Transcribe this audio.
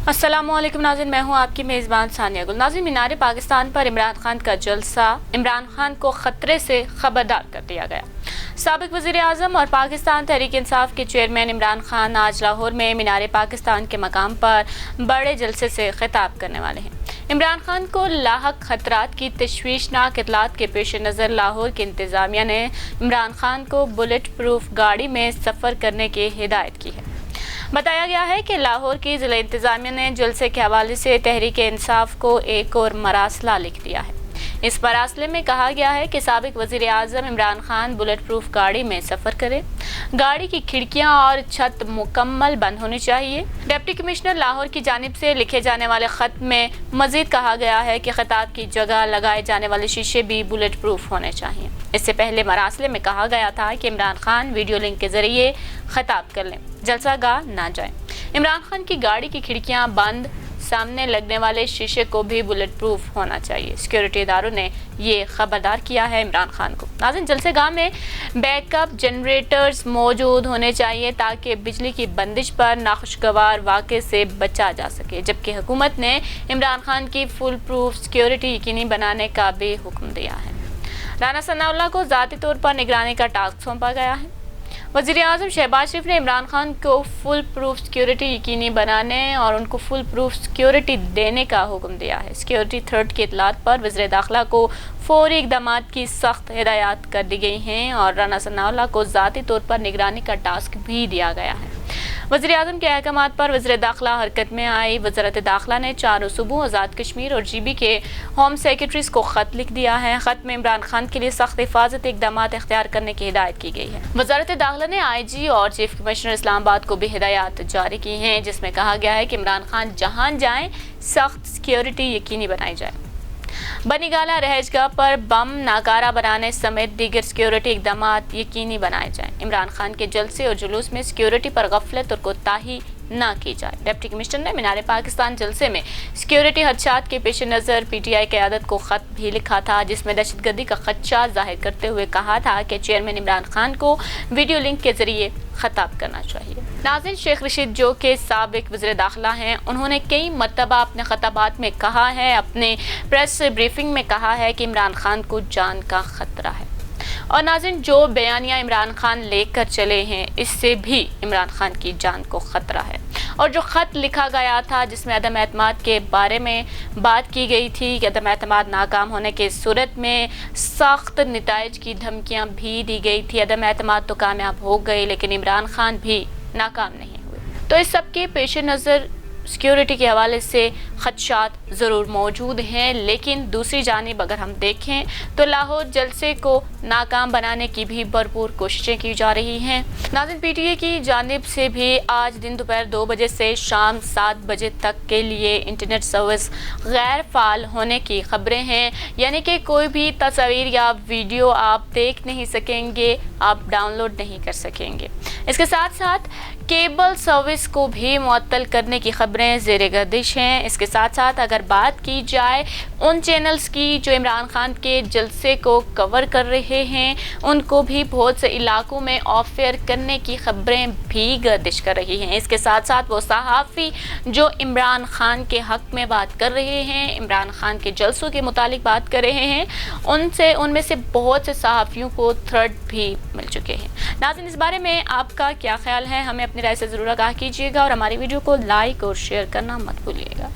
अस्सलाम वालेकुम नाज़रीन, मैं हूं आपकी मेज़बान सानिया गुल। नाज़रीन, मीनार पाकिस्तान पर इमरान खान का जलसा, इमरान खान को खतरे से खबरदार कर दिया गया। साबिक वज़ीर आज़म और पाकिस्तान तहरीक इंसाफ के चेयरमैन इमरान खान आज लाहौर में मीनार पाकिस्तान के मकाम पर बड़े जलसे से खिताब करने वाले हैं। इमरान खान को लाहक खतरात की तशवीशनाक इतलात के पेश नज़र लाहौर की इंतज़ामिया ने इमरान खान को बुलेट प्रूफ गाड़ी में सफ़र करने की हिदायत की है। बताया गया है कि लाहौर की ज़िला इंतज़ामिया ने जलसे के हवाले से तहरीक इंसाफ को एक और मरासला लिख दिया है। इस मरासले में कहा गया है कि साबिक वज़ीर आज़म इमरान खान बुलेट प्रूफ गाड़ी में सफ़र करें। गाड़ी की खिड़कियां और छत मुकम्मल बंद होनी चाहिए। डिप्टी कमिश्नर लाहौर की जानिब से लिखे जाने वाले ख़त में मज़ीद कहा गया है कि खिताब की जगह लगाए जाने वाले शीशे भी बुलेट प्रूफ होने चाहिए। इससे पहले मरासले में कहा गया था कि इमरान खान वीडियो लिंक के ज़रिए खिताब कर लें, जलसा गाह ना जाएं। इमरान खान की गाड़ी की खिड़कियां बंद, सामने लगने वाले शीशे को भी बुलेट प्रूफ होना चाहिए। सिक्योरिटी इदारों ने ये खबरदार किया है इमरान खान को। नाज़रीन, जलसे गाह में बैकअप जनरेटर्स मौजूद होने चाहिए ताकि बिजली की बंदिश पर नाखुशगवार वाक़े से बचा जा सके, जबकि हुकूमत ने इमरान खान की फुल प्रूफ सिक्योरिटी यकीनी बनाने का भी हुक्म दिया है। राना सनाउल्लाह को ज़ाती तौर पर निगरानी का टास्क सौंपा गया है। वज़ीर आज़म शहबाज शरीफ ने इमरान खान को फुल प्रूफ सिक्योरिटी यकीनी बनाने और उनको फुल प्रूफ सिक्योरिटी देने का हुक्म दिया है। सिक्योरिटी थ्रेट की इतलात पर वज़ीर दाखिला को फौरी इक़दामात की सख्त हिदायत कर दी गई हैं और राना सनाउल्लाह को ज़ाती तौर पर निगरानी का टास्क भी दिया गया है। वज़ीर आज़म के अहकामात पर वज़ीर दाखिला हरकत में आई। वज़ारत दाखिला ने चारों सूबों आज़ाद कश्मीर और GB के होम सेक्रेटरीज़ को ख़त लिख दिया है। ख़त में इमरान खान के लिए सख्त हिफाजती इक़दामात इख्तियार करने की हिदायत की गई है। वज़ारत दाखिला ने IG और चीफ कमिश्नर इस्लामाबाद को भी हिदायत जारी की हैं, जिसमें कहा गया है कि इमरान खान जहाँ जाएँ सख्त सिक्योरिटी यकीनी बनाई जाए। बनीगाला रहजगाह पर बम नाकारा बनाने समेत दीगर सिक्योरिटी इक़दामात यकीनी बनाए जाएं। इमरान खान के जलसे और जुलूस में सिक्योरिटी पर गफलत और कोताही ना की जाए। डिप्टी कमिश्नर ने मीनार पाकिस्तान जलसे में सिक्योरिटी खदशात के पेश नज़र PTI क़यादत को ख़त भी लिखा था, जिसमें दहशतगर्दी का खदशा जाहिर करते हुए कहा था कि चेयरमैन इमरान खान को वीडियो लिंक के ज़रिए खिताब करना चाहिए। नाज़रीन, शेख रशीद जो के साबिक वज़ीर दाखिला हैं, उन्होंने कई मरतबा अपने खिताबात में कहा है, अपने प्रेस ब्रीफिंग में कहा है कि इमरान खान को जान का ख़तरा है। और नाज़रीन, जो बयानिया इमरान खान लेकर चले हैं, इससे भी इमरान खान की जान को ख़तरा है। और जो ख़त लिखा गया था जिसमें अदम एतमाद के बारे में बात की गई थी कि अदम एतमाद नाकाम होने की सूरत में सख्त नताइज की धमकियां भी दी गई थी। अदम एतमाद तो कामयाब हो गए, लेकिन इमरान खान भी नाकाम नहीं हुए। तो इस सब के पेश नज़र सिक्योरिटी के हवाले से खदशात ज़रूर मौजूद हैं, लेकिन दूसरी जानिब अगर हम देखें तो लाहौर जलसे को नाकाम बनाने की भी भरपूर कोशिशें की जा रही हैं। नाज़रीन, PTI की जानिब से भी आज दिन दोपहर 2 बजे से शाम 7 बजे तक के लिए इंटरनेट सर्विस गैर फ़ाल होने की खबरें हैं, यानी कि कोई भी तस्वीर या वीडियो आप देख नहीं सकेंगे, आप डाउनलोड नहीं कर सकेंगे। इसके साथ साथ केबल सर्विस को भी मुअत्तल करने की खबरें ज़ेरे गर्दिश हैं। इसके साथ साथ अगर बात की जाए उन चैनल्स की जो इमरान खान के जलसे को कवर कर रहे हैं, उनको भी बहुत से इलाकों में ऑफ एयर करने की खबरें भी गर्दिश कर रही हैं। इसके साथ साथ वो सहाफ़ी जो इमरान खान के हक़ में बात कर रहे हैं, इमरान खान के जलसों के मुतालिक बात कर रहे हैं, उनमें से बहुत से सहाफ़ियों को थ्रेट भी मिल चुके हैं। नाज़रीन, इस बारे में आपका क्या ख्याल है? हमें अपनी राय से ज़रूर आगाह कीजिएगा और हमारी वीडियो को लाइक और शेयर करना मत भूलिएगा।